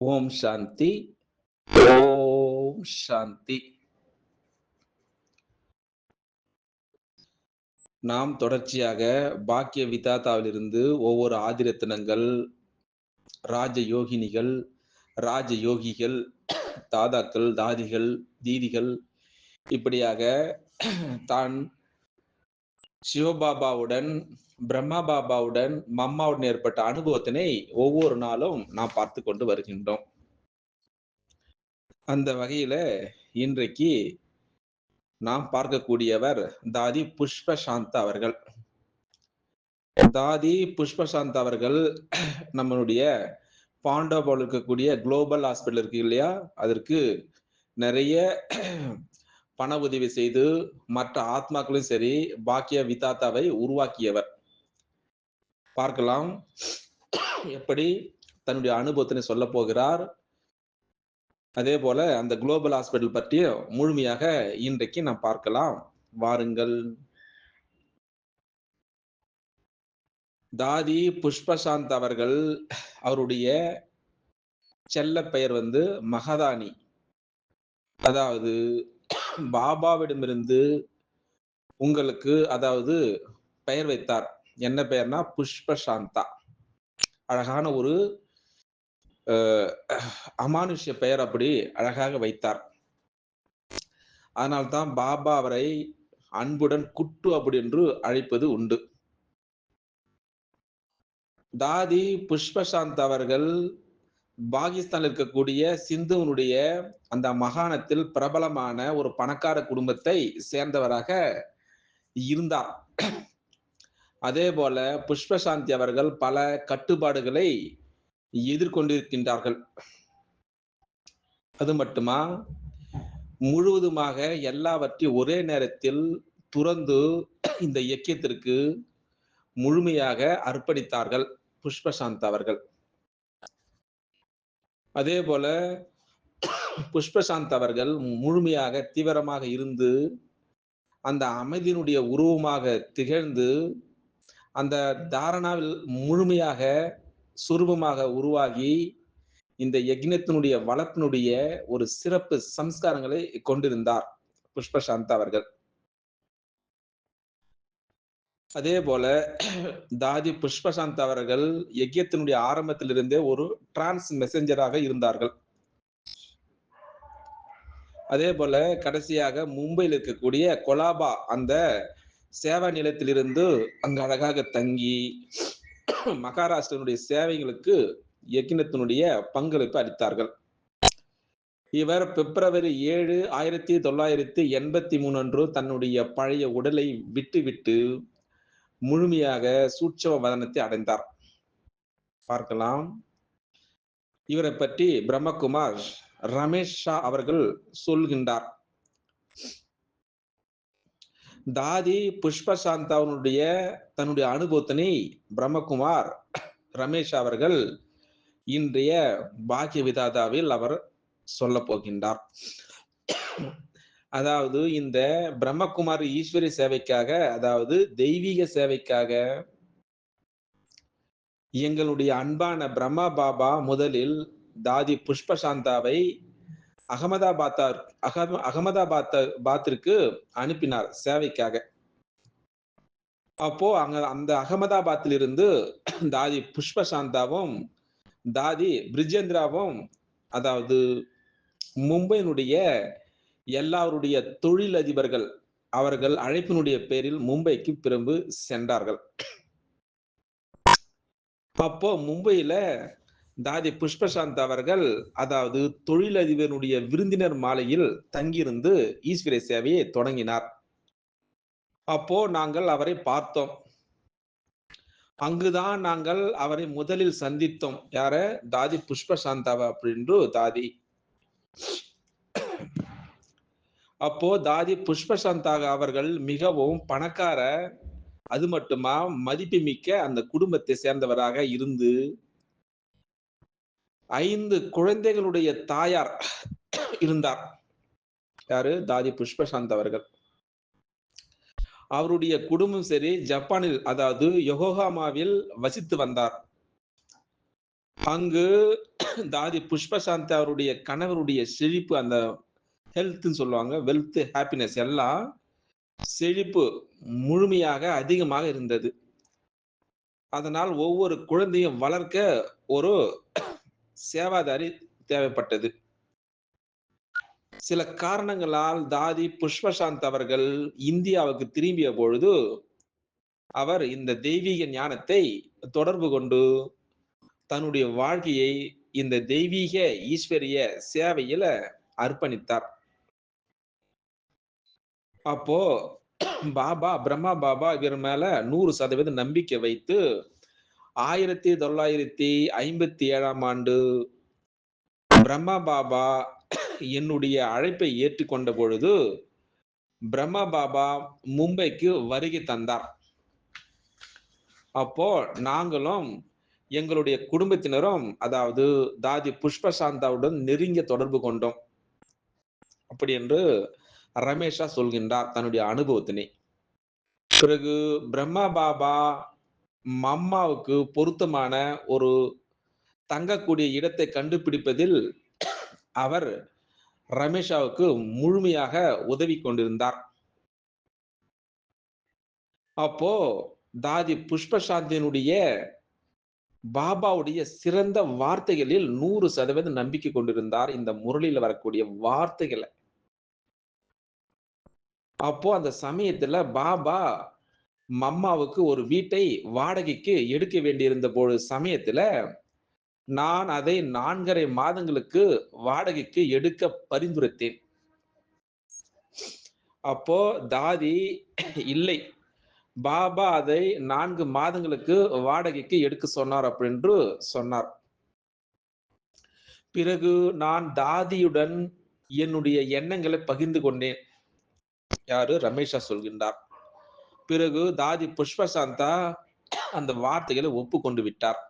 ஓம் சாந்தி. ஓம் சாந்தி. நாம் தொடர்ச்சியாக பாக்கிய விதாத்தாவிலிருந்து ஒவ்வொரு ஆதிரத்தினங்கள், ராஜ யோகினிகள், ராஜ யோகிகள், தாதாக்கள், தாதிகள், தீதிகள் இப்படியாக தான் சிவபாபாவுடன், பிரம்மா பாபாவுடன், மம்மாவுடன் ஏற்பட்ட அனுபவத்தினை ஒவ்வொரு நாளும் நாம் பார்த்து கொண்டு வருகின்றோம். அந்த வகையில இன்றைக்கு நாம் பார்க்கக்கூடியவர் தாதி புஷ்பசாந்தா அவர்கள். தாதி புஷ்பசாந்தா அவர்கள் நம்மளுடைய பாண்டவபவனில் இருக்கக்கூடிய குளோபல் ஹாஸ்பிட்டல் இருக்கு இல்லையா, அதற்கு நிறைய பண உதவி செய்து மற்ற ஆத்மாக்களும் சரி பாக்கிய விதாத்தாவை உருவாக்கியவர். பார்க்கலாம் எப்படி தன்னுடைய அனுபவத்தினை சொல்ல போகிறார். அதே போல அந்த குளோபல் ஹாஸ்பிட்டல் பற்றிய முழுமையாக இன்றைக்கு நாம் பார்க்கலாம். வாருங்கள். தாதி புஷ்பசாந்த் அவர்கள், அவருடைய செல்ல பெயர் மகாதானி. அதாவது பாபாவிடமிருந்து உங்களுக்கு பெயர் வைத்தார். என்ன பெயர்னா புஷ்பசாந்தா. அழகான ஒரு அமானுஷ்ய பெயர் அப்படி அழகாக வைத்தார். அதனால்தான் பாபா அவரை அன்புடன் குட்டு அப்படி என்று அழைப்பது உண்டு. தாதி புஷ்பசாந்த் அவர்கள் பாகிஸ்தானில் இருக்கக்கூடிய சிந்துவனுடைய அந்த மாகாணத்தில் பிரபலமான ஒரு பணக்கார குடும்பத்தை சேர்ந்தவராக இருந்தார். அதே போல புஷ்பசாந்தி அவர்கள் பல கட்டுப்பாடுகளை எதிர்கொண்டிருக்கின்றார்கள். அது மட்டுமா, முழுவதுமாக எல்லாவற்றையும் ஒரே நேரத்தில் துறந்து இந்த இயக்கத்திற்கு முழுமையாக அர்ப்பணித்தார்கள் புஷ்பசாந்த் அவர்கள். அதே போல புஷ்பசாந்த் அவர்கள் முழுமையாக தீவிரமாக இருந்து அந்த அமைதியினுடைய உருவமாக திகழ்ந்து அந்த தாரணாவில் முழுமையாக சுரூபமாக உருவாகி இந்த யக்ஞத்தினுடைய வளர்ப்பினுடைய ஒரு சிறப்பு சம்ஸ்காரங்களை கொண்டிருந்தார் புஷ்பசாந்த் அவர்கள். அதே போல தாதி புஷ்பசாந்த் அவர்கள் யக்ஞத்தினுடைய ஆரம்பத்திலிருந்தே ஒரு டிரான்ஸ் மெசஞ்சராக இருந்தார்கள். அதே போல கடைசியாக மும்பையில் இருக்கக்கூடிய கொலாபா அந்த சேவா நிலையத்திலிருந்து அங்கு அழகாக தங்கி மகாராஷ்டிரனுடைய சேவைகளுக்கு யக்ஞத்தினுடைய பங்களிப்பு அளித்தார்கள். இவர் பிப்ரவரி 7, 1983 அன்று தன்னுடைய பழைய உடலை விட்டுவிட்டு முழுமையாக சூட்சம வதனத்தை அடைந்தார். பார்க்கலாம். இவரை பற்றி பிரம்மகுமார் ரமேஷ் ஷா அவர்கள் சொல்கின்றார். தாதி புஷ்பசாந்தாவுடைய தன்னுடைய அனுபவத்தினை பிரம்மகுமார் ரமேஷ் அவர்கள் இன்றைய பாக்கிய விதாதாவில் அவர் சொல்ல போகின்றார். அதாவது இந்த பிரம்மகுமார் ஈஸ்வரி சேவைக்காக, அதாவது தெய்வீக சேவைக்காக எங்களுடைய அன்பான பிரம்மா பாபா முதலில் தாதி புஷ்பசாந்தாவை அகமதாபாத்திற்கு அனுப்பினார் சேவைக்காக. அப்போ அந்த அகமதாபாத்தில் இருந்து தாதி புஷ்பசாந்தாவும் தாதி பிரிஜேந்திராவும், அதாவது மும்பையினுடைய எல்லாருடைய தொழிலதிபர்கள், அவர்கள் அழைப்பினுடைய பேரில் மும்பைக்கு திரும்ப சென்றார்கள். அப்போ மும்பையில தாதி புஷ்பசாந்த் அவர்கள், அதாவது தொழிலதிபருடைய விருந்தினர் மாலையில் தங்கியிருந்து ஈஸ்வரிய சேவையை தொடங்கினார். அப்போ நாங்கள் அவரை பார்த்தோம். அங்குதான் நாங்கள் அவரை முதலில் சந்தித்தோம். யார? தாதி புஷ்பசாந்தாவா அப்படின்று தாதி. அப்போ தாதி புஷ்பசாந்தா அவர்கள் மிகவும் பணக்கார, அது மட்டுமா மதிப்புமிக்க அந்த குடும்பத்தை சேர்ந்தவராக இருந்து 5 குழந்தைகளுடைய தாயார் இருந்தார். யாரு? தாதி புஷ்பசாந்த் அவர்கள். அவருடைய குடும்பம் சரி ஜப்பானில், அதாவது யோகோஹாமாவில் வசித்து வந்தார். அங்கு தாதி புஷ்பசாந்தி அவருடைய கணவருடைய செழிப்பு, அந்த ஹெல்த்ன்னு சொல்லுவாங்க. வெல்த், ஹாப்பினஸ் எல்லாம் செழிப்பு முழுமையாக அதிகமாக இருந்தது. அதனால் ஒவ்வொரு குழந்தையும் வளர்க்க ஒரு சேவாதாரி தேவைப்பட்டது. சில காரணங்களால் தாதி புஷ்பசாந்த் அவர்கள் இந்தியாவுக்கு திரும்பிய பொழுது, அவர் இந்த தெய்வீக ஞானத்தை தொடர்பு கொண்டு தன்னுடைய வாழ்க்கையை இந்த தெய்வீக ஈஸ்வரிய சேவையில அர்ப்பணித்தார். அப்போ பிரம்மா பாபா இவர் மேல 100% நம்பிக்கை வைத்து 1957ஆம் ஆண்டு பிரம்மா பாபா என்னுடைய அழைப்பை ஏற்றுக்கொண்ட பொழுது, பிரம்மா பாபா மும்பைக்கு வருகை தந்தார். அப்போ நாங்களும் எங்களுடைய குடும்பத்தினரும், அதாவது தாதி புஷ்பசாந்தாவுடன் நெருங்கிய தொடர்பு கொண்டோம். அப்படி என்று ரமேஷா சொல்கின்றார் தன்னுடைய அனுபவத்தினை. பிறகு பிரம்மா பாபா மம்மாவுக்கு பொருத்தமான ஒரு தங்கக்கூடிய இடத்தை கண்டுபிடிப்பதில் அவர் ரமேஷாவுக்கு முழுமையாக உதவி கொண்டிருந்தார். அப்போ தாதி புஷ்பசாந்தியினுடைய பாபாவுடைய சிறந்த வார்த்தைகளில் 100% நம்பிக்கை கொண்டிருந்தார். இந்த முரளியில வரக்கூடிய வார்த்தைகள. அப்போ அந்த சமயத்துல பாபா மம்மாவுக்கு ஒரு வீட்டை வாடகைக்கு எடுக்க வேண்டியிருந்த சமயத்துல, நான் அதை 4 1/2 மாதங்களுக்கு வாடகைக்கு எடுக்க பரிந்துரைத்தேன். அப்போ தாதி இல்லை, பாபா அதை 4 மாதங்களுக்கு வாடகைக்கு எடுக்க சொன்னார் அப்படின்னு சொன்னார். பிறகு நான் தாதியுடன் என்னுடைய எண்ணங்களை பகிர்ந்து கொண்டேன். யாரு? ரமேஷா சொல்கின்றார். பிறகு தாதி புஷ்பசாந்தா அந்த வார்த்தைகளை ஒப்புக்கொண்டு விட்டார்.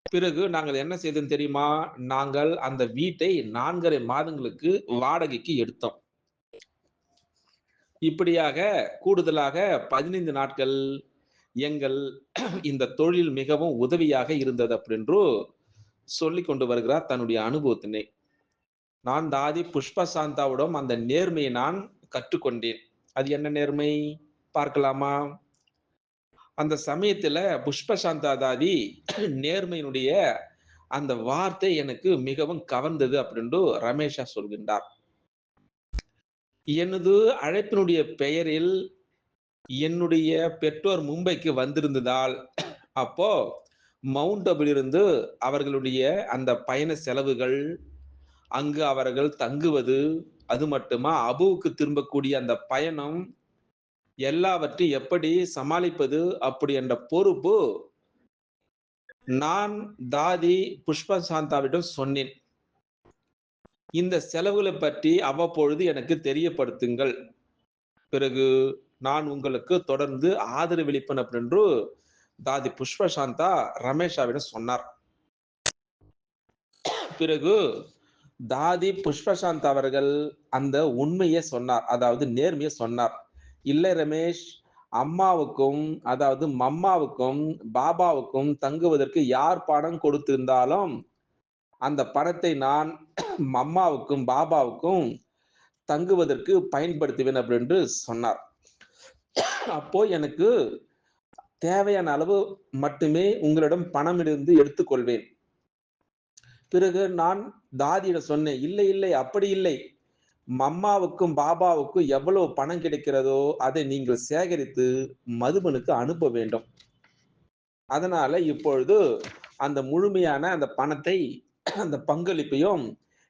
பிறகு நாங்கள் என்ன செய்தோம் தெரியுமா? நாங்கள் அந்த வீட்டை 4 1/2 மாதங்களுக்கு வாடகைக்கு எடுத்தோம். இப்படியாக கூடுதலாக 15 நாட்கள் எங்கள் இந்த தொழில் மிகவும் உதவியாக இருந்தது அப்படின்று சொல்லிக் கொண்டு வருகிறார் தன்னுடைய அனுபவத்தினை. நான் தாதி புஷ்பசாந்தாவிடம் அந்த நேர்மையை நான் கற்றுக்கொண்டேன். அது என்ன நேர்மை? பார்க்கலாமா? அந்த சமயத்துல புஷ்பசாந்தா தாதி நேர்மையினுடைய அந்த வார்த்தை எனக்கு மிகவும் கவர்ந்தது அப்படின்னு ரமேஷா சொல்கின்றார். எனது அழைப்பினுடைய பெயரில் என்னுடைய பெற்றோர் மும்பைக்கு வந்திருந்ததால், அப்போ மவுண்ட் அபிலிருந்து அவர்களுடைய அந்த பயண செலவுகள், அங்கு அவர்கள் தங்குவது, அது மட்டுமா அபுவுக்கு திரும்பக்கூடிய அந்த பயணம், எல்லாவற்றையும் எப்படி சமாளிப்பது அப்படி என்ற பொறுப்பு நான் தாதி புஷ்பசாந்தாவிடம் சொன்னேன். இந்த செலவுகளை பற்றி அவ்வப்பொழுது எனக்கு தெரியப்படுத்துங்கள். பிறகு நான் உங்களுக்கு தொடர்ந்து ஆதரவளிப்பேன் அப்படின்னு தாதி புஷ்பசாந்தா ரமேஷாவிடம் சொன்னார். பிறகு தாதி புஷ்பசாந்தா அவர்கள் அந்த உண்மையை சொன்னார். அதாவது நேர்மையை சொன்னார். இல்லை ரமேஷ், அம்மாவுக்கும் அதாவது மம்மாவுக்கும் பாபாவுக்கும் தங்குவதற்கு யார் பணம் கொடுத்திருந்தாலும் அந்த பணத்தை நான் மம்மாவுக்கும் பாபாவுக்கும் தங்குவதற்கு பயன்படுத்துவேன் அப்படின்னு சொன்னார். அப்போ எனக்கு தேவையான அளவு மட்டுமே உங்களிடம் பணம் இருந்து எடுத்துக்கொள்வேன். பிறகு நான் தாதியிடம் சொன்னேன், இல்லை இல்லை அப்படி இல்லை, மம்மாவுக்கும் பாபாவுக்கும் எவ்வளவு பணம் கிடைக்கிறதோ அதை நீங்கள் சேகரித்து மதுபனுக்கு அனுப்ப வேண்டும். அதனால இப்பொழுது அந்த முழுமையான அந்த பணத்தை, அந்த பங்களிப்பையும்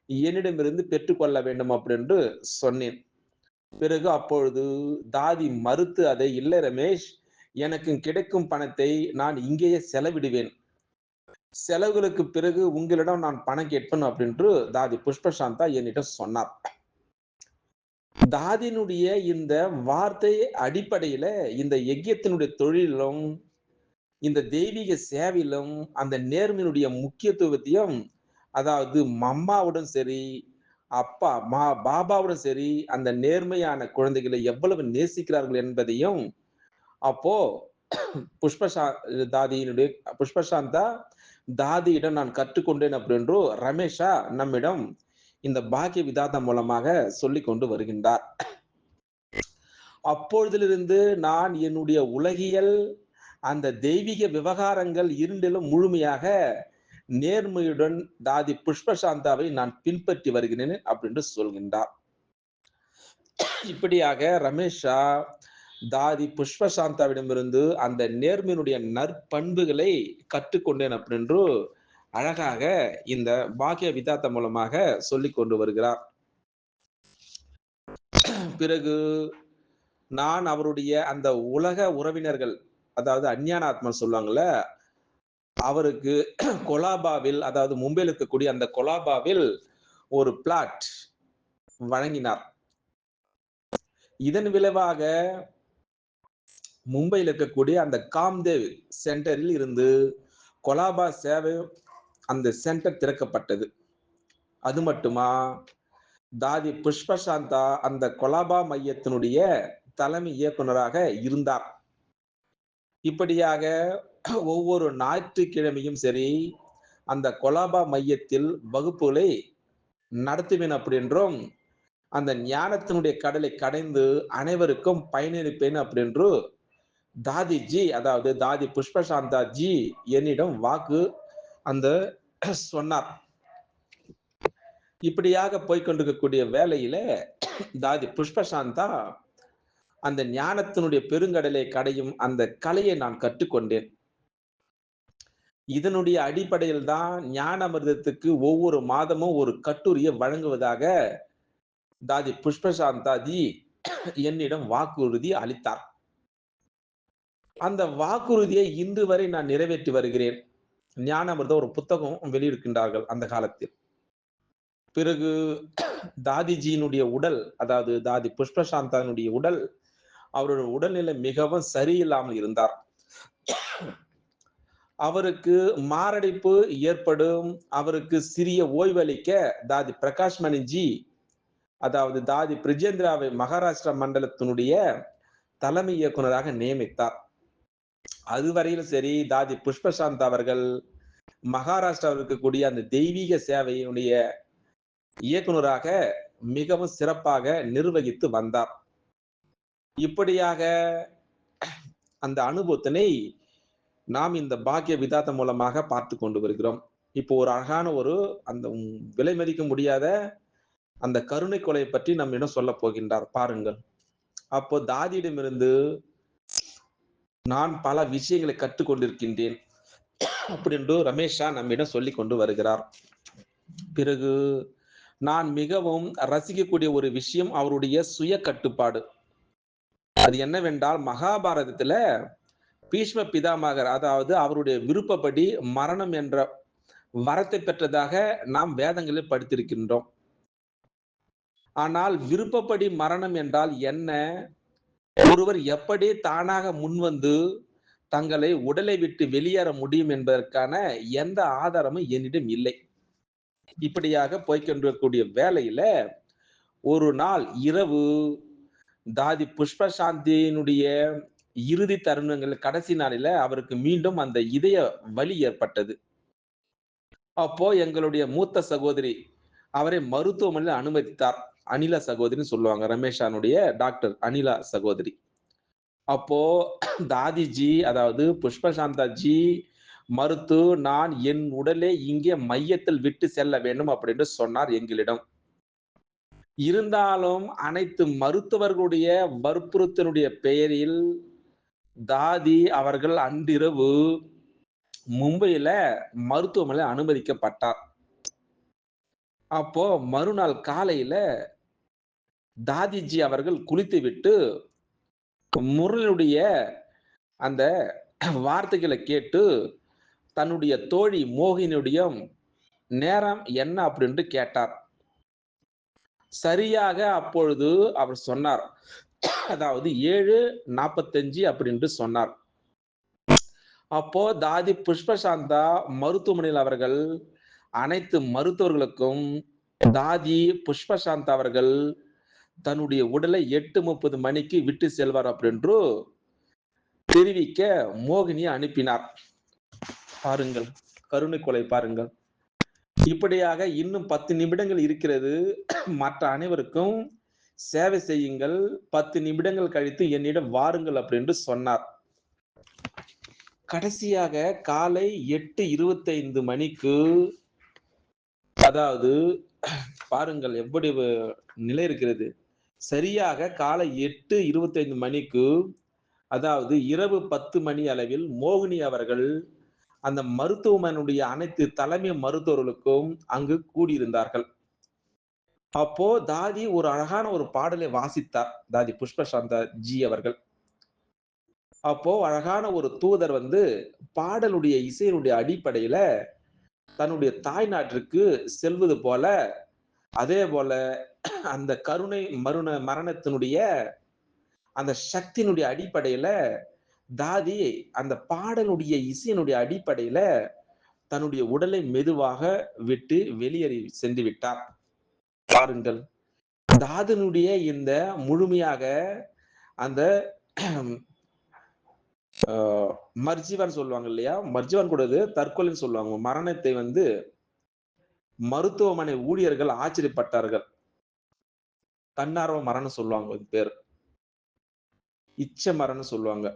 என்னிடமிருந்து பெற்றுக்கொள்ள வேண்டும் அப்படின்னு சொன்னேன். பிறகு அப்பொழுது தாதி மறுத்து, அதை இல்லை ரமேஷ், எனக்கு கிடைக்கும் பணத்தை நான் இங்கேயே செலவிடுவேன், செலவுகளுக்கு பிறகு உங்களிடம் நான் பணம் கேட்பேன் அப்படின்று தாதி புஷ்பசாந்தா என்னிடம் சொன்னார். தாதியினுடைய இந்த வார்த்தை அடிப்படையில இந்த யஜ்யத்தினுடைய தொழிலும் இந்த தெய்வீக சேவையிலும் அந்த நேர்மையினுடைய முக்கியத்துவத்தையும், அதாவது மம்மாவுடன் சரி, அப்பா பாபாவுடன் சரி, அந்த நேர்மையான குழந்தைகளை எவ்வளவு நேசிக்கிறார்கள் என்பதையும் அப்போ புஷ்பசா தாதியினுடைய புஷ்பசாந்தா தாதியிடம் நான் கற்றுக்கொண்டேன் அப்படின்று ரமேஷா நம்மிடம் இந்த பாக்கிய விதாதா மூலமாக சொல்லிக் கொண்டு வருகின்றார். அப்பொழுதிலிருந்து நான் என்னுடைய உலகியல் அந்த தெய்வீக விவகாரங்கள் இரண்டிலும் முழுமையாக நேர்மையுடன் தாதி புஷ்பசாந்தாவை நான் பின்பற்றி வருகிறேன் அப்படின்னு சொல்கின்றார். இப்படியாக ரமேஷா தாதி புஷ்பசாந்தாவிடமிருந்து அந்த நேர்மையினுடைய நற்பண்புகளை கற்றுக்கொண்டேன் அப்படின்று அழகாக இந்த பாக்கிய விதாத்த மூலமாக சொல்லிக் கொண்டு வருகிறார். பிறகு நான் அவருடைய அந்த உலக உறவினர்கள், அதாவது அஞ்ஞானாத்மன் சொல்லுவாங்கல்ல, அவருக்கு கொலாபாவில், அதாவது மும்பையில் இருக்கக்கூடிய அந்த கொலாபாவில் ஒரு பிளாட் வழங்கினார். இதன் விளைவாக மும்பையில் இருக்கக்கூடிய அந்த காம்தேவ் சென்டரில் இருந்து கொலாபா சேவை அந்த சென்டர் திறக்கப்பட்டது. அது மட்டுமா, தாதி புஷ்பசாந்தா அந்த கொலாபா மையத்தினுடைய தலைமை இயக்குனராக இருந்தார். இப்படியாக ஒவ்வொரு ஞாயிற்றுக்கிழமையும் சரி அந்த கொலாபா மையத்தில் வகுப்புகளை நடத்துவேன் அப்படின்றும், அந்த ஞானத்தினுடைய கடலை கடைந்து அனைவருக்கும் பயனளிப்பேன் அப்படின்று தாதிஜி, அதாவது தாதி புஷ்பசாந்தா ஜி என்னிடம் வாக்கு அந்த சொன்னார். இப்படியாக போய்கொண்டிருக்கக்கூடிய வேளையில தாதி புஷ்பசாந்தா அந்த ஞானத்தினுடைய பெருங்கடலை கடையும் அந்த கலையை நான் கற்றுக்கொண்டேன். இதனுடைய அடிப்படையில் தான் ஞான அமிர்தத்துக்கு ஒவ்வொரு மாதமும் ஒரு கட்டுரையை வழங்குவதாக தாதி புஷ்பசாந்தாஜி என்னிடம் வாக்குறுதி அளித்தார். அந்த வாக்குறுதியை இன்று வரை நான் நிறைவேற்றி வருகிறேன். ஞான அமிர்தம் ஒரு புத்தகம் வெளியிடுகின்றார்கள் அந்த காலத்தில். பிறகு தாதிஜியினுடைய உடல், அதாவது தாதி புஷ்பசாந்தானுடைய உடல், அவருடைய உடல்நிலை மிகவும் சரியில்லாமல் இருந்தார். அவருக்கு மாரடைப்பு ஏற்படும், அவருக்கு சிறிய ஓய்வளிக்க தாதி பிரகாஷ் மணிஜி, அதாவது தாதி பிரிஜேந்திராவை மகாராஷ்டிரா மண்டலத்தினுடைய தலைமை இயக்குனராக நியமித்தார். அதுவரையிலும் சரி தாதி புஷ்பசாந்தா அவர்கள் மகாராஷ்டிராவில் இருக்கக்கூடிய அந்த தெய்வீக சேவையினுடைய இயக்குனராக மிகவும் சிறப்பாக நிர்வகித்து வந்தார். இப்படியாக அந்த அனுபவத்தினை நாம் இந்த பாக்கிய விதாத்தம் மூலமாக பார்த்து கொண்டு வருகிறோம். இப்போ ஒரு அழகான ஒரு அந்த விலை மதிக்க முடியாத அந்த கருணை கொலை பற்றி நம்மிடம் சொல்ல போகின்றார் பாருங்கள். அப்போ தாதியிடமிருந்து நான் பல விஷயங்களை கற்றுக்கொண்டிருக்கின்றேன் அப்படின்னு ரமேஷா நம்மிடம் சொல்லிக் கொண்டு வருகிறார். பிறகு நான் மிகவும் ரசிக்கக்கூடிய ஒரு விஷயம் அவருடைய சுய கட்டுப்பாடு. அது என்னவென்றால், மகாபாரதத்துல பீஷ்ம பிதாமகர், அதாவது அவருடைய விருப்பப்படி மரணம் என்ற வரத்தை பெற்றதாக நாம் வேதங்களில் படித்திருக்கின்றோம். ஆனால் விருப்பப்படி மரணம் என்றால் என்ன? ஒருவர் எப்படி தானாக முன்வந்து தங்களை உடலை விட்டு வெளியேற முடியும் என்பதற்கான எந்த ஆதாரமும் என்னிடம் இல்லை. இப்படியாக போய்கொண்டிருக்கக்கூடிய வேளையில ஒரு நாள் இரவு தாதி புஷ்பசாந்தியினுடைய இறுதி தருணங்கள், கடைசி நாளில அவருக்கு மீண்டும் அந்த இதய வலி ஏற்பட்டது. அப்போ எங்களுடைய மூத்த சகோதரி அவரை மருத்துவமனையில் அனுமதித்தார். அனிலா சகோதரின்னு சொல்லுவாங்க, ரமேஷானுடைய டாக்டர் அனிலா சகோதரி. அப்போ தாதிஜி, அதாவது புஷ்பசாந்தாஜி மறுத்து நான் என் உடலை இங்கே மையத்தில் விட்டு செல்ல வேண்டும் அப்படின்னு சொன்னார் எங்களிடம். இருந்தாலும் அனைத்து மருத்துவர்களுடைய வற்புறுத்தலுடைய பெயரில் தாதி அவர்கள் அன்றிரவு மும்பையில மருத்துவமனையில் அனுமதிக்கப்பட்டார். அப்போ மறுநாள் காலையில தாதிஜி அவர்கள் குளித்துவிட்டு முரளுடைய அந்த வார்த்தைகளை கேட்டு தன்னுடைய தோழி மோகினியுடைய நேரம் என்ன அப்படின்னு கேட்டார். சரியாக அப்பொழுது அவர் சொன்னார், அதாவது 7:45 அப்படின்னு சொன்னார். அப்போ தாதி புஷ்பசாந்தா மருத்துவமனையில் அவர்கள் அனைத்து மருத்துவர்களுக்கும் தாதி புஷ்பசாந்தா அவர்கள் தன்னுடைய உடலை 8:30 மணிக்கு விட்டு செல்வார் அப்படின்று தெரிவிக்க மோகினி அனுப்பினார். பாருங்கள், கருணை கொலை பாருங்கள். இப்படியாக இன்னும் 10 நிமிடங்கள் இருக்கிறது. மற்ற அனைவருக்கும் சேவை செய்யுங்கள். 10 நிமிடங்கள் கழித்து என்னிடம் வாருங்கள் அப்படின்னு சொன்னார். கடைசியாக காலை 8:25 மணிக்கு, அதாவது பாருங்கள் எப்படி நிலை இருக்கிறது. சரியாக காலை 8:25 மணிக்கு, அதாவது இரவு 10 மணி அளவில் மோகினி அவர்கள் அந்த மருத்துவமனையுடைய அனைத்து தலைமை மருத்துவர்களுக்கும் அங்கு கூடியிருந்தார்கள். அப்போ தாதி ஒரு அழகான ஒரு பாடலை வாசித்தார். தாதி புஷ்பசாந்தா ஜி அவர்கள். அப்போ அழகான ஒரு தூதர் பாடலுடைய இசையினுடைய அடிப்படையில தன்னுடைய தாய் நாட்டிற்கு செல்வது போல, அதே போல அந்த கருணை மரணத்தினுடைய அந்த சக்தியினுடைய அடிப்படையில தாதி அந்த பாடலுடைய இசையினுடைய அடிப்படையில தன்னுடைய உடலை மெதுவாக விட்டு வெளியேறி சென்று விட்டார். பாருங்கள், தாதனுடைய இந்த முழுமையாக அந்த மர்ஜிவான் சொல்லுவாங்க இல்லையா, மர்ஜிவான் கூடது தற்கொலைன்னு சொல்லுவாங்க. மரணத்தை மருத்துவமனை ஊழியர்கள் ஆச்சரியப்பட்டார்கள். தன்னார்வ மரணம் சொல்லுவாங்க, பேர் இச்ச மரணம் சொல்லுவாங்க.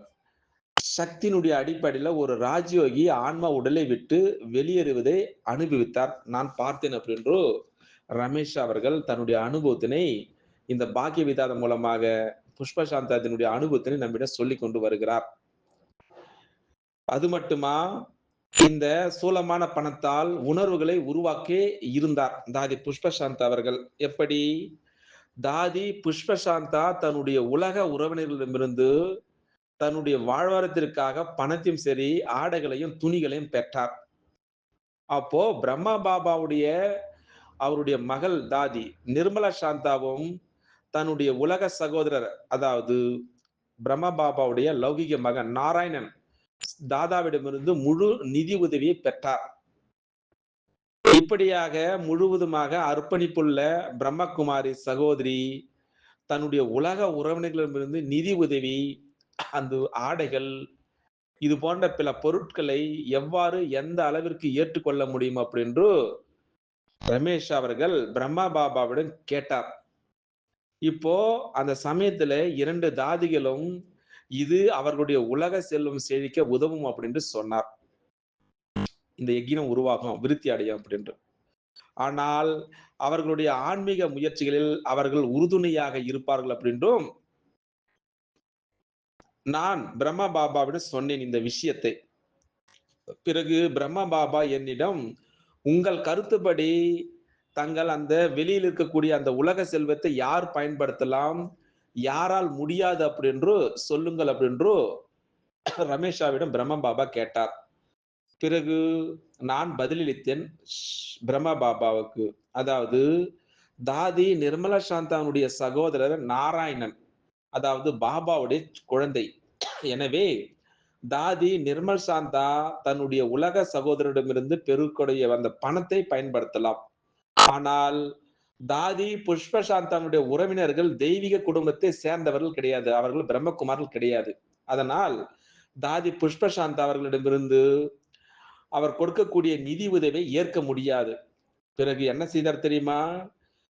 சக்தியினுடைய அடிப்படையில ஒரு ராஜயோகி ஆன்மா உடலை விட்டு வெளியேறுவதை அனுபவித்தார், நான் பார்த்தேன் அப்படின்று ரமேஷ் அவர்கள் தன்னுடைய அனுபவத்தினை இந்த பாக்கிய விதாதம் மூலமாக புஷ்பசாந்தாத்தினுடைய அனுபவத்தினை நம்மிடம் சொல்லிக் கொண்டு வருகிறார். அது மட்டுமா, இந்த சூலமான பணத்தால் உணர்வுகளை உருவாக்கி இருந்தார் தாதி புஷ்பசாந்தா அவர்கள். எப்படி? தாதி புஷ்பசாந்தா தன்னுடைய உலக உறவினர்களிடமிருந்து தன்னுடைய வாழ்வாரத்திற்காக பணத்தையும் சரி ஆடைகளையும் துணிகளையும் பெற்றார். அப்போ பிரம்மா பாபாவுடைய அவருடைய மகள் தாதி நிர்மலா சாந்தாவும் தன்னுடைய உலக சகோதரர், அதாவது பிரம்மா பாபாவுடைய லௌகிக மகன் நாராயணன் தாதாவிடமிருந்து முழு நிதி உதவியை பெற்றார். இப்படியாக முழுவதுமாக அர்ப்பணிப்புள்ள பிரம்மகுமாரி சகோதரி தன்னுடைய உலக உறவினர்களிடமிருந்து நிதி உதவி, அந்த ஆடைகள், இது போன்ற பல பொருட்களை எவ்வாறு எந்த அளவிற்கு ஏற்றுக்கொள்ள முடியும் அப்படின்று ரமேஷ் அவர்கள் பிரம்மா பாபாவிடம் கேட்டார். இப்போ அந்த சமயத்துல 2 தாதிகளும் இது அவர்களுடைய உலக செல்வம் செழிக்க உதவும் அப்படின்னு சொன்னார். இந்த யஜ்ஞம் உருவாகும், விருத்தி அடையும் அப்படின்று. ஆனால் அவர்களுடைய ஆன்மீக முயற்சிகளில் அவர்கள் உறுதுணையாக இருப்பார்கள் அப்படின்றும் நான் பிரம்மா பாபாவிடம் சொன்னேன் இந்த விஷயத்தை. பிறகு பிரம்மா பாபா என்னிடம், உங்கள் கருத்துப்படி தங்கள் அந்த வெளியில் இருக்கக்கூடிய அந்த உலக செல்வத்தை யார் பயன்படுத்தலாம், யாரால் முடியாது அப்படின்று சொல்லுங்கள் அப்படின்று ரமேஷாவிடம் பிரம்மா பாபா கேட்டார். பிறகு நான் பதிலளித்தேன் பிரம்மா பாபாவுக்கு. அதாவது தாதி நிர்மலா சாந்தாவுடைய சகோதரர் நாராயணன், அதாவது பாபாவுடைய குழந்தை. எனவே தாதி நிர்மல் சாந்தா தன்னுடைய உலக சகோதரிடமிருந்து பெருக்கூடிய அந்த பணத்தை பயன்படுத்தலாம். ஆனால் தாதி புஷ்பசாந்தாவுடைய உறவினர்கள் தெய்வீக குடும்பத்தை சேர்ந்தவர்கள் கிடையாது, அவர்கள் பிரம்மகுமார்கள் கிடையாது. அதனால் தாதி புஷ்பசாந்தா அவர்களிடமிருந்து அவர் கொடுக்கக்கூடிய நிதி உதவியை ஏற்க முடியாது. பிறகு என்ன செய்தார் தெரியுமா?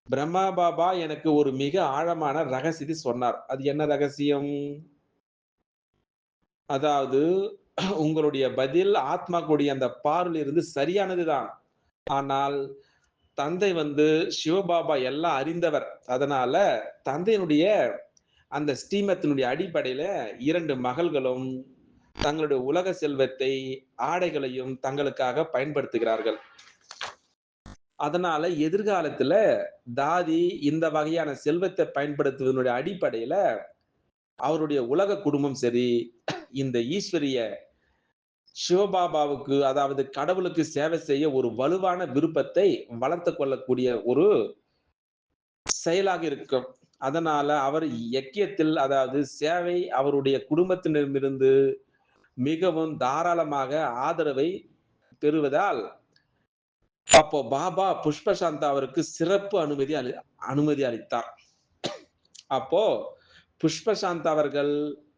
பிரம்மா பாபா எனக்கு ஒரு மிக ஆழமான ரகசியத்தை சொன்னார். அது என்ன ரகசியம்? அதாவது உங்களுடைய பதில் ஆத்மா கூடிய அந்த பார்வையில் இருந்து சரியானதுதான். ஆனால் தந்தை சிவபாபா எல்லாம் அறிந்தவர். அதனால தந்தையினுடைய அந்த ஸ்ரீமத்தினுடைய அடிப்படையில 2 மகள்களும் தங்களுடைய உலக செல்வத்தை, ஆடைகளையும் தங்களுக்காக பயன்படுத்துகிறார்கள். அதனால எதிர்காலத்துல தாதி இந்த வகையான செல்வத்தை பயன்படுத்துவதனுடைய அடிப்படையில அவருடைய உலக குடும்பம் சரி, இந்த ஈஸ்வரிய சிவபாபாவுக்கு, அதாவது கடவுளுக்கு சேவை செய்ய ஒரு வலுவான விருப்பத்தை வளர்த்து கொள்ளக்கூடிய ஒரு செயலாக இருக்கும். அதனால அவர் யக்கியத்தில், அதாவது சேவை, அவருடைய குடும்பத்தினரிடமிருந்து மிகவும் தாராளமாக ஆதரவை பெறுவதால் அப்போ பாபா புஷ்பசாந்தா அவருக்கு சிறப்பு அனுமதி அளித்தார். அப்போ புஷ்பசாந்தா அவர்கள்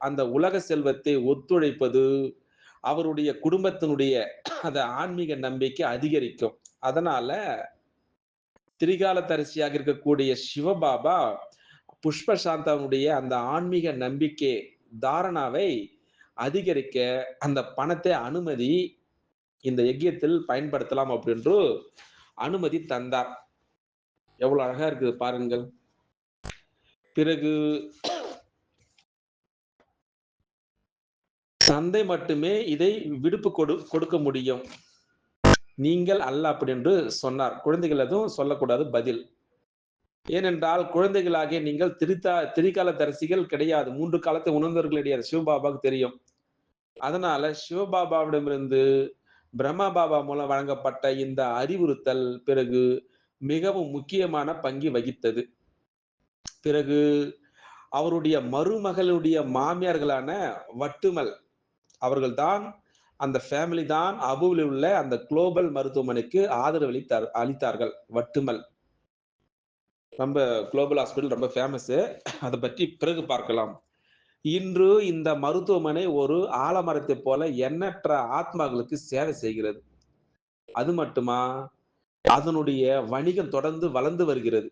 அந்த உலக செல்வத்தை ஒத்துழைப்பது அவருடைய குடும்பத்தினுடைய அந்த ஆன்மீக நம்பிக்கை அதிகரிக்கும். அதனால திரிகாலதரிசியாக இருக்கக்கூடிய சிவபாபா புஷ்ப சாந்தாவுடைய அந்த ஆன்மீக நம்பிக்கை தாரணாவை அதிகரிக்க அந்த பணத்தை அனுமதி இந்த யஜ்யத்தில் பயன்படுத்தலாம் அப்படின்று அனுமதி தந்தார். எவ்வளவு அழகா இருக்குது பாருங்கள். பிறகு தந்தை மட்டுமே இதை விடுப்பு கொடுக்க முடியும், நீங்கள் அல்ல அப்படி என்று சொன்னார். குழந்தைகள் எதுவும் சொல்லக்கூடாது பதில். ஏனென்றால் குழந்தைகளாகிய நீங்கள் திரிகால தரிசிகள் கிடையாது, 3 காலத்தை உணர்ந்தவர்கள் கிடையாது, சிவபாபாவுக்கு தெரியும். அதனால சிவபாபாவிடமிருந்து பிரம்மா பாபா மூலம் வழங்கப்பட்ட இந்த அறிவுறுத்தல் பிறகு மிகவும் முக்கியமான பங்கு வகித்தது. பிறகு அவருடைய மருமகளுடைய மாமியார்களான வட்டுமல் அவர்கள் தான், அந்த ஃபேமிலி தான் அபுவில் உள்ள அந்த குளோபல் மருத்துவமனைக்கு ஆதரவு அளித்தார்கள். வட்டுமல் நம்ம குளோபல் ஹாஸ்பிட்டல் ரொம்ப ஃபேமஸ், அதை பற்றி பிறகு பார்க்கலாம். இன்று இந்த மருத்துவமனை ஒரு ஆலமரத்தை போல எண்ணற்ற ஆத்மாக்களுக்கு சேவை செய்கிறது. அது மட்டுமா, அதனுடைய வணிகம் தொடர்ந்து வளர்ந்து வருகிறது.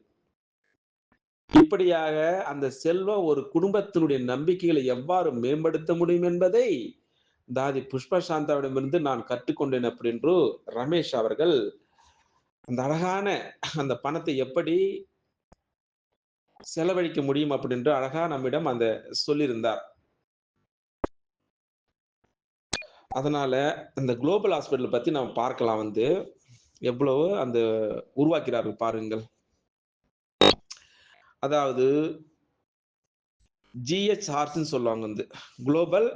இப்படியாக அந்த செல்வம் ஒரு குடும்பத்தினுடைய நம்பிக்கைகளை எவ்வாறு மேம்படுத்த முடியும் என்பதை தாதி புஷ்ப சாந்தாவிடமிருந்து நான் கற்றுக்கொண்டேன் அப்படின்னு ரமேஷ் அவர்கள் அந்த அழகான அந்த பணத்தை எப்படி செலவழிக்க முடியும் அப்படின்று அழகா நம்மிடம் அந்த சொல்லியிருந்தார். அதனால இந்த குளோபல் ஹாஸ்பிட்டல் பத்தி நம்ம பார்க்கலாம், எவ்வளவு அந்த உருவாக்கிறார்கள் பாருங்கள். அதாவது ஜிஹெச்ஆர்ஸ் சொல்லுவாங்க, குளோபல்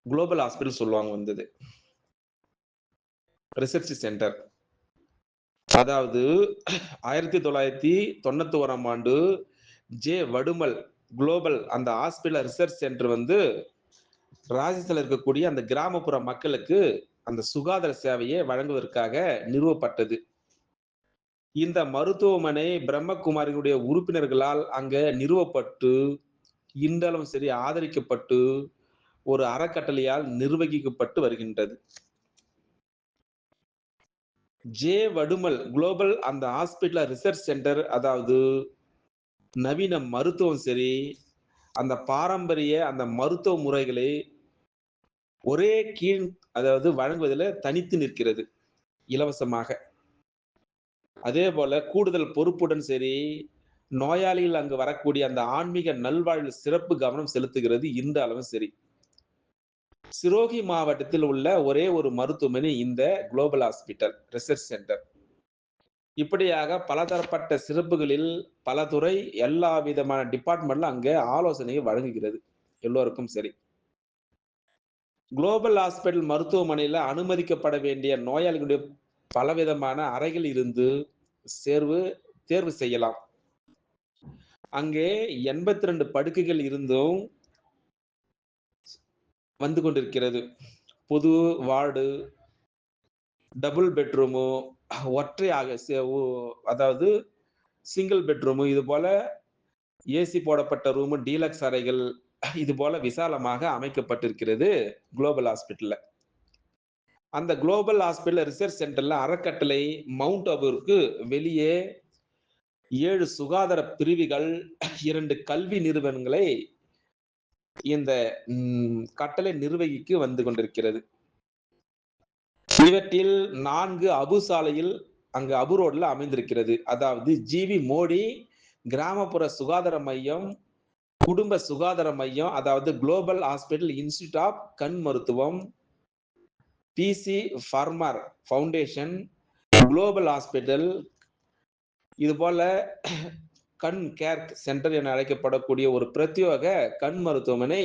குளோபல் ஹாஸ்பிட்டல் சொல்லுவாங்க, ரிசர்ச் சென்டர். அதாவது 1991ஆம் ஆண்டு ஜே வடுமல் குளோபல் அந்த ஹாஸ்பிட்டல் ரிசர்ச் சென்டர் ராஜஸ்தானில் இருக்கக்கூடிய அந்த கிராமப்புற மக்களுக்கு அந்த சுகாதார சேவையை வழங்குவதற்காக நிறுவப்பட்டது. இந்த மருத்துவமனை பிரம்மகுமாரிகளுடைய உறுப்பினர்களால் அங்க நிறுவப்பட்டு இன்றளவும் சரி ஆதரிக்கப்பட்டு ஒரு அறக்கட்டளையால் நிர்வகிக்கப்பட்டு வருகின்றது. ஜே வடுமல் குளோபல் அந்த ஹாஸ்பிட்டல் ரிசர்ச் சென்டர், அதாவது நவீன மருத்துவம் சரி அந்த பாரம்பரிய அந்த மருத்துவ முறைகளை ஒரே கீழ் அதாவது வழங்குவதில் தனித்து நிற்கிறது இலவசமாக. அதே போல கூடுதல் பொறுப்புடன் சரி நோயாளிகள் அங்கு வரக்கூடிய அந்த ஆன்மீக நல்வாழ்வில் சிறப்பு கவனம் செலுத்துகிறது. இந்த அளவும் சரி சிரோகி மாவட்டத்தில் உள்ள ஒரே ஒரு மருத்துவமனை இந்த குளோபல் ஹாஸ்பிட்டல் ரிசர்ச் சென்டர். இப்படியாக பலதரப்பட்ட சிறப்புகளில் பல துறை எல்லா விதமான டிபார்ட்மெண்ட்ல அங்கே ஆலோசனையை வழங்குகிறது எல்லோருக்கும் சரி. குளோபல் ஹாஸ்பிட்டல் மருத்துவமனையில அனுமதிக்கப்பட வேண்டிய நோயாளிகளுடைய பலவிதமான அறைகள் இருந்து தேர்வு செய்யலாம். அங்கே 82 படுக்கைகள் இருந்தும் வந்து கொண்டிருக்கிறது. பொது வார்டு, டபுள் பெட்ரூமு, ஒற்றையாக அதாவது சிங்கிள் பெட்ரூமு, இது போல ஏசி போடப்பட்ட ரூமு, டீலக்ஸ் அறைகள், இது போல விசாலமாக அமைக்கப்பட்டிருக்கிறது குளோபல் ஹாஸ்பிட்டல்ல. அந்த குளோபல் ஹாஸ்பிட்டல் ரிசர்ச் சென்டர்ல அறக்கட்டளை மவுண்ட் அபுருக்கு வெளியே 7 சுகாதார பிரிவுகள், 2 கல்வி நிறுவனங்களை இந்த கட்டளை நிர்வகிக்கு வந்து கொண்டிருக்கிறது. இவற்றில் 4 அபு சாலையில் அங்கு அபு ரோட்ல அமைந்திருக்கிறது. அதாவது ஜிவி மோடி கிராமப்புற சுகாதார மையம், குடும்ப சுகாதார மையம், அதாவது குளோபல் ஹாஸ்பிட்டல் இன்ஸ்டிடியூட் ஆஃப் கண் மருத்துவம், பிசி ஃபார்மர் ஃபவுண்டேஷன், குளோபல் ஹாஸ்பிட்டல், இது போல கண் கேர் சென்டர் என அழைக்கப்படக்கூடிய ஒரு பிரத்யேக கண் மருத்துவமனை,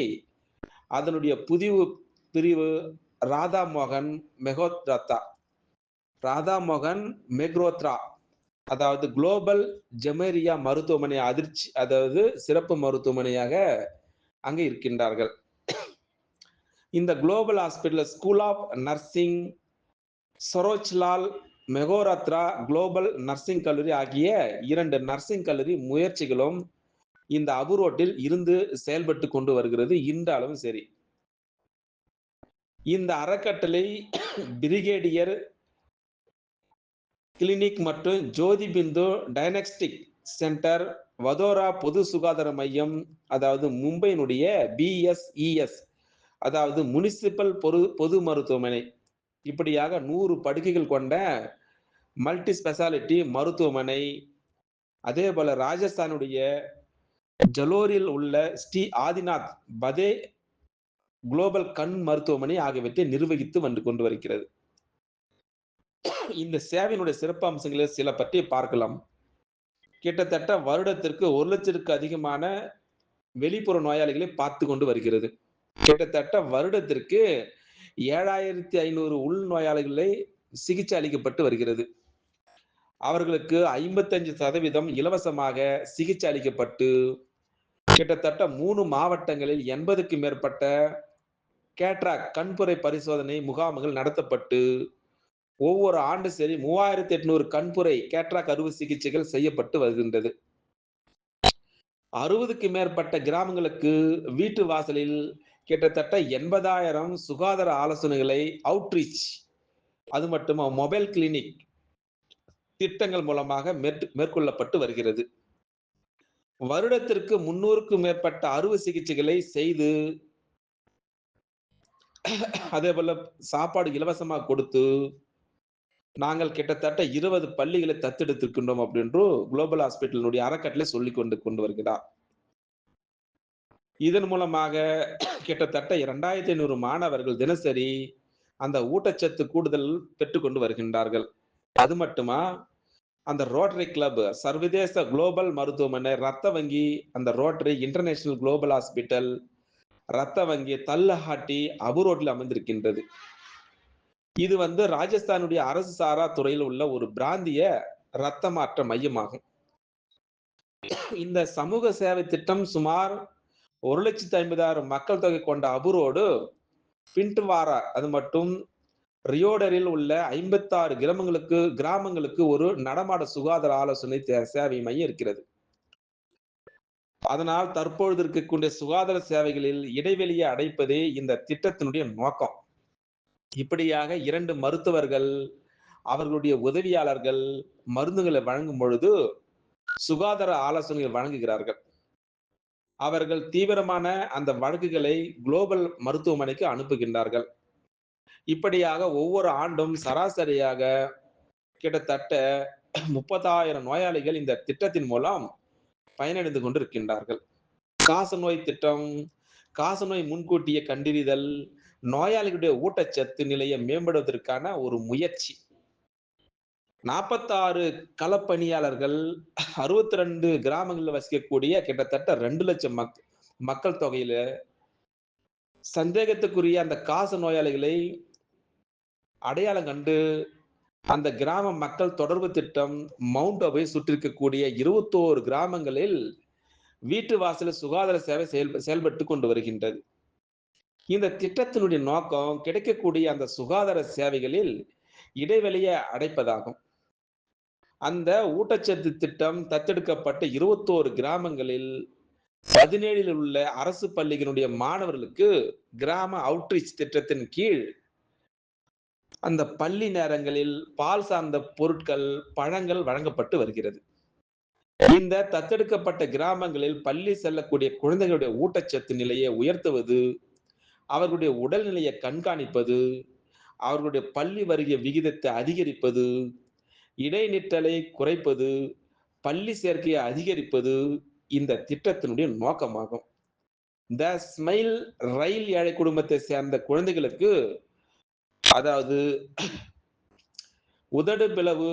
அதனுடைய புதிய பிரிவு ராதா மோகன் மெக்ரோத்ரா, அதாவது குளோபல் ஜெமேரியா மருத்துவமனை அதாவது சிறப்பு மருத்துவமனையாக அங்கே இருக்கின்றார்கள். இந்த global hospital school of nursing, Sarojlal Mehrotra global nursing கல்லூரி ஆகிய 2 நர்சிங் கல்லூரி முயற்சிகளும் இந்த அபுரோட்டில் இருந்து செயல்பட்டு கொண்டு வருகிறது இன்றளவும் சரி. இந்த அறக்கட்டளை பிரிகேடியர் கிளினிக் மற்றும் ஜோதி பிந்து டயக்னஸ்டிக் சென்டர், வதோரா பொது சுகாதார மையம், அதாவது மும்பையினுடைய பிஎஸ்இஎஸ், அதாவது முனிசிபல் பொது மருத்துவமனை, இப்படியாக 100 படுக்கைகள் கொண்ட மல்டி ஸ்பெஷாலிட்டி மருத்துவமனை, அதே போல ராஜஸ்தானுடைய ஜலோரில் உள்ள ஸ்ரீ ஆதிநாத் பதே குளோபல் கண் மருத்துவமனை ஆகியவற்றை நிர்வகித்து வந்து கொண்டு வருகிறது. இந்த சேவையினுடைய சிறப்பு அம்சங்களை சில பற்றி பார்க்கலாம். கிட்டத்தட்ட வருடத்திற்கு 1 லட்சத்திற்கு அதிகமான வெளிப்புற நோயாளிகளை பார்த்து கொண்டு வருகிறது. கிட்டத்தட்ட வருடத்திற்கு 7,500 உள் நோயாளிகளை சிகிச்சை அளிக்கப்பட்டு வருகிறது. அவர்களுக்கு 55% இலவசமாக சிகிச்சை அளிக்கப்பட்டு, கிட்டத்தட்ட 3 மாவட்டங்களில் 80க்கும் மேற்பட்ட கேட்ராக் கண்புரை பரிசோதனை முகாம்கள் நடத்தப்பட்டு, ஒவ்வொரு ஆண்டு சரி 3,800 கண்புரை கேட்ராக் அறுவை சிகிச்சைகள் செய்யப்பட்டு வருகின்றது. 60க்கும் மேற்பட்ட கிராமங்களுக்கு வீட்டு வாசலில் கிட்டத்தட்ட 80,000 சுகாதார ஆலோசனைகளை அவுட்ரீச், அது மட்டுமா மொபைல் கிளினிக் திட்டங்கள் மூலமாக மேற்கொள்ளப்பட்டு வருகிறது. வருடத்திற்கு 300க்கும் மேற்பட்ட அறுவை சிகிச்சைகளை செய்து, அதே போல சாப்பாடு இலவசமாக கொடுத்து, நாங்கள் கிட்டத்தட்ட 20 பள்ளிகளை தத்தெடுத்திருக்கின்றோம் அப்படின்று குளோபல் ஹாஸ்பிட்டலினுடைய அறக்கட்டளை சொல்லிக் கொண்டு வருகிறார். இதன் மூலமாக கிட்டத்தட்ட 2,500 மாணவர்கள் தினசரி அந்த ஊட்டச்சத்து கூடுதல் பெற்றுக்கொண்டு வருகின்றார்கள். அது மட்டுமா, அந்த ரோட்டரி கிளப், சர்வதேச குளோபல் மருத்துவமனை, ரத்த வங்கி, அந்த ரோட்டரி இன்டர்நேஷனல் குளோபல் ஹாஸ்பிட்டல், ரத்த வங்கி தல்லஹாட்டி அபுரோட்டில் அமைந்திருக்கின்றது. இது ராஜஸ்தானுடைய அரசு சாரா துறையில் உள்ள ஒரு பிராந்திய ரத்த மாற்ற மையமாகும். இந்த சமூக சேவை திட்டம் சுமார் 1,50,000 மக்கள் தொகை கொண்ட அபுரோடு, பிண்ட்வாரா, அது மட்டும் ரியோடரில் உள்ள 56 கிராமங்களுக்கு ஒரு நடமாட சுகாதார ஆலோசனை சேவை மையம் இருக்கிறது. அதனால் தற்பொழுது இருக்கக்கூடிய சுகாதார சேவைகளில் இடைவெளியை அடைப்பதே இந்த திட்டத்தினுடைய நோக்கம். இப்படியாக 2 மருத்துவர்கள், அவர்களுடைய உதவியாளர்கள் மருந்துகளை வழங்கும் பொழுது சுகாதார ஆலோசனைகள் வழங்குகிறார்கள். அவர்கள் தீவிரமான அந்த வழக்குகளை குளோபல் மருத்துவமனைக்கு அனுப்புகின்றார்கள். இப்படியாக ஒவ்வொரு ஆண்டும் சராசரியாக கிட்டத்தட்ட 30,000 நோயாளிகள் இந்த திட்டத்தின் மூலம் பயனடைந்து கொண்டிருக்கின்றார்கள். காசநோய் திட்டம், காசநோய் முன்கூட்டிய கண்டறிதல், நோயாளிகளுடைய ஊட்டச்சத்து நிலையை மேம்படுவதற்கான ஒரு முயற்சி. 46 களப்பணியாளர்கள், 62 கிராமங்களில் வசிக்கக்கூடிய கிட்டத்தட்ட 2 லட்சம் மக்கள் தொகையில சந்தேகத்துக்குரிய அந்த காச நோயாளிகளை அடையாளம் கண்டு, அந்த கிராம மக்கள் தொடர்பு திட்டம் மவுண்ட் அபுவை சுற்றிருக்கக்கூடிய 21 கிராமங்களில் வீட்டு வாசலில் சுகாதார சேவை செயல்பட்டு கொண்டு வருகின்றது. இந்த திட்டத்தினுடைய நோக்கம் கிடைக்கக்கூடிய அந்த சுகாதார சேவைகளில் இடைவெளியை அடைப்பதாகும். அந்த ஊட்டச்சத்து திட்டம் தத்தெடுக்கப்பட்ட 21 கிராமங்களில் 17 உள்ள அரசு பள்ளிகளுடைய மாணவர்களுக்கு கிராம அவுட்ரீச் திட்டத்தின் கீழ் அந்த பள்ளி நேரங்களில் பால் சார்ந்த பொருட்கள், பழங்கள் வழங்கப்பட்டு வருகிறது. இந்த தத்தெடுக்கப்பட்ட கிராமங்களில் பள்ளி செல்லக்கூடிய குழந்தைகளுடைய ஊட்டச்சத்து நிலையை உயர்த்துவது, அவர்களுடைய உடல்நிலையை கண்காணிப்பது, அவர்களுடைய பள்ளி வருகை விகிதத்தை அதிகரிப்பது, இடைநிற்றலை குறைப்பது, பள்ளி சேர்க்கையை அதிகரிப்பது இந்த திட்டத்தினுடைய நோக்கமாகும். த ஸ்மைல் ரயில் ஏழை குடும்பத்தை சேர்ந்த குழந்தைகளுக்கு, அதாவது உதடு பிளவு,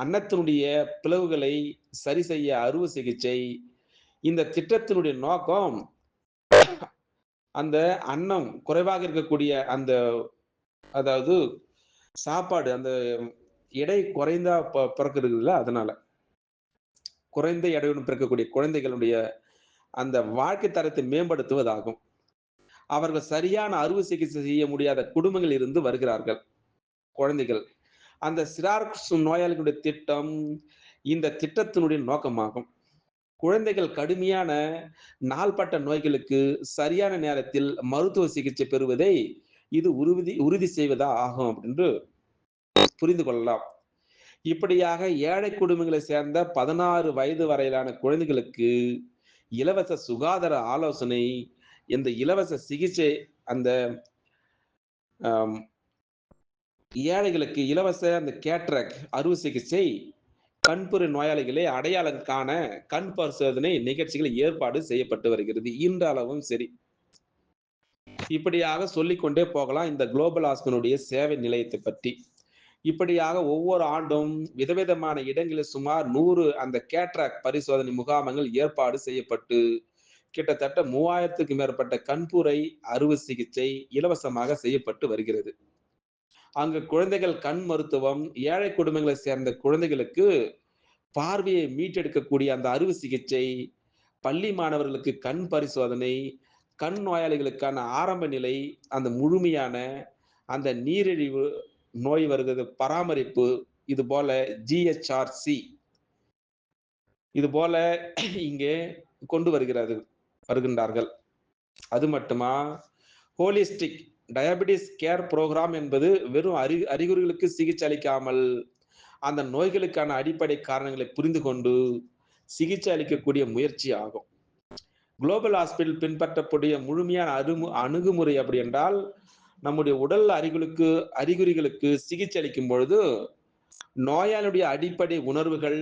அன்னத்தினுடைய பிளவுகளை சரி செய்ய அறுவை சிகிச்சை. இந்த திட்டத்தினுடைய நோக்கம் அந்த அன்னம் குறைவாக இருக்கக்கூடிய அந்த, அதாவது சாப்பாடு, அந்த எடை குறைந்தா பிறக்குறதுல, அதனால குறைந்த எடையுடன் பிறக்கக்கூடிய குழந்தைகளுடைய அந்த வாழ்க்கை தரத்தை மேம்படுத்துவதாகும். அவர்கள் சரியான அறுவை சிகிச்சை செய்ய முடியாத குடும்பங்கள் இருந்து வருகிறார்கள் குழந்தைகள். அந்த சிறார் நோயாளிகளுடைய திட்டம் இந்த திட்டத்தினுடைய நோக்கமாகும். குழந்தைகள் கடுமையான நாள்பட்ட நோய்களுக்கு சரியான நேரத்தில் மருத்துவ சிகிச்சை பெறுவதை இது உறுதி செய்வதா ஆகும் என்று புரிந்து கொள்ளலாம். இப்படியாக ஏழை குடும்பங்களை சேர்ந்த 16 வயது வரையிலான குழந்தைகளுக்கு இலவச சுகாதார ஆலோசனை, இந்த இலவச சிகிச்சை, அந்த அம் ஏழைகளுக்கு இலவச அந்த கேட்ராக்ட் அறுவை சிகிச்சை, கண்புரை நோயாளிகளை அடையாளம் காண கண் பரிசோதனை நிகழ்ச்சிகள் ஏற்பாடு செய்யப்பட்டு வருகிறது. இன்றளவும் சரி. இப்படியாக சொல்லிக்கொண்டே போகலாம் இந்த குளோபல் ஹாஸ்பிடலுடைய சேவை நிலையத்தை பற்றி. இப்படியாக ஒவ்வொரு ஆண்டும் விதவிதமான இடங்களில் சுமார் 100 அந்த கேட்ராக்ட் பரிசோதனை முகாம்கள் ஏற்பாடு செய்யப்பட்டு, கிட்டத்தட்ட 3000க்கும் மேற்பட்ட கண்புரை அறுவை சிகிச்சை இலவசமாக செய்யப்பட்டு வருகிறது. அங்கு குழந்தைகள் கண் மருத்துவம், ஏழை குடும்பங்களைச் சேர்ந்த குழந்தைகளுக்கு பார்வையை மீட்டெடுக்கக்கூடிய அந்த அறுவை சிகிச்சை, பள்ளி மாணவர்களுக்கு கண் பரிசோதனை, கண் நோயாளிகளுக்கான ஆரம்ப நிலை, அந்த முழுமையான அந்த நீரிழிவு நோய் வருகிறது பராமரிப்பு, இது போல GHRC இது போல இங்கே கொண்டு வருகின்றார்கள். அது மட்டுமா, ஹோலிஸ்டிக் டயபெட்டிஸ் கேர் புரோகிராம் என்பது வெறும் அறிகுறிகளுக்கு சிகிச்சை அளிக்காமல், அந்த நோய்களுக்கான அடிப்படை காரணங்களை புரிந்து கொண்டு சிகிச்சை அளிக்கக்கூடிய முயற்சி ஆகும். குளோபல் ஹாஸ்பிடல் பின்பற்றக்கூடிய முழுமையான அணுகுமுறை அப்படி என்றால், நம்முடைய உடல் அறிகுறிகளுக்கு சிகிச்சை அளிக்கும் பொழுது, நோயாளியுடைய அடிப்படை உணர்வுகள்,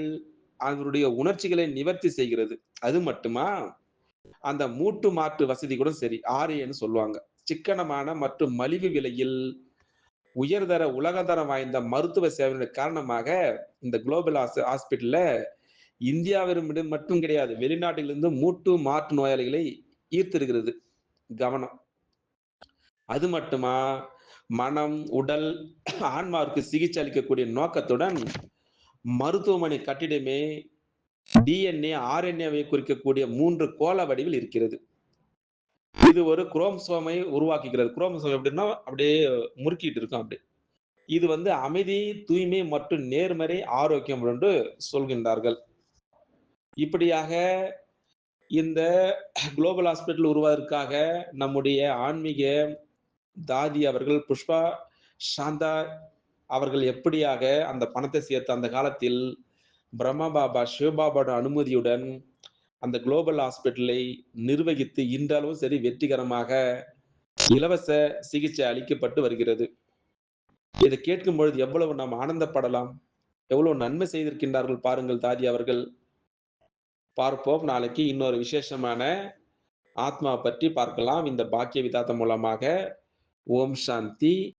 அவருடைய உணர்ச்சிகளை நிவர்த்தி செய்கிறது. அது மட்டுமா, அந்த மூட்டு மாற்று வசதி கூட சரி, RAன்னு சொல்லுவாங்க. சிக்கனமான மற்றும் மலிவு விலையில் உயர்தர உலகத்தரம் வாய்ந்த மருத்துவ சேவையின் காரணமாக இந்த குளோபல் ஹாஸ்பிடல்ல இந்தியாவிடம் மட்டும் கிடையாது, வெளிநாட்டிலிருந்து மூட்டு மாற்று நோயாளிகளை ஈர்த்திருக்கிறது கவனம். அது மட்டுமா, மனம், உடல், ஆன்மாவிற்கு சிகிச்சை அளிக்கக்கூடிய நோக்கத்துடன் மருத்துவமனை கட்டிடமே DNA, RNAவை குறிக்கக்கூடிய 3 கோள வடிவில் இருக்கிறது. இது ஒரு குரோமோசோமை உருவாக்குகிறது. குரோமோசோம் எப்படின்னா, அப்படியே முறுக்கிட்டு இருக்கும் அப்படியே. இது அமைதி, தூய்மை மற்றும் நேர்மறை ஆரோக்கியம் என்று சொல்கின்றார்கள். இப்படியாக இந்த குளோபல் ஹாஸ்பிடல் உருவாவதற்காக நம்முடைய ஆன்மீக தாதி அவர்கள், புஷ்பா சாந்தா அவர்கள் எப்படியாக அந்த பணத்தை சேர்த்து அந்த காலத்தில் பிரம்மா பாபா, சிவபாபாவோட அனுமதியுடன் அந்த குளோபல் ஹாஸ்பிடலை நிர்வகித்து இன்றளவும் சரி வெற்றிகரமாக இலவச சிகிச்சை அளிக்கப்பட்டு வருகிறது. இதை கேட்கும் பொழுது எவ்வளவு நாம் ஆனந்தப்படலாம், எவ்வளவு நன்மை செய்திருக்கின்றார்கள் பாருங்கள் தாதி அவர்கள். பார்ப்போம் நாளைக்கு இன்னொரு விசேஷமான ஆத்மா பற்றி பார்க்கலாம் இந்த பாக்கிய விதாத்தம் மூலமாக. ஓம் சாந்தி.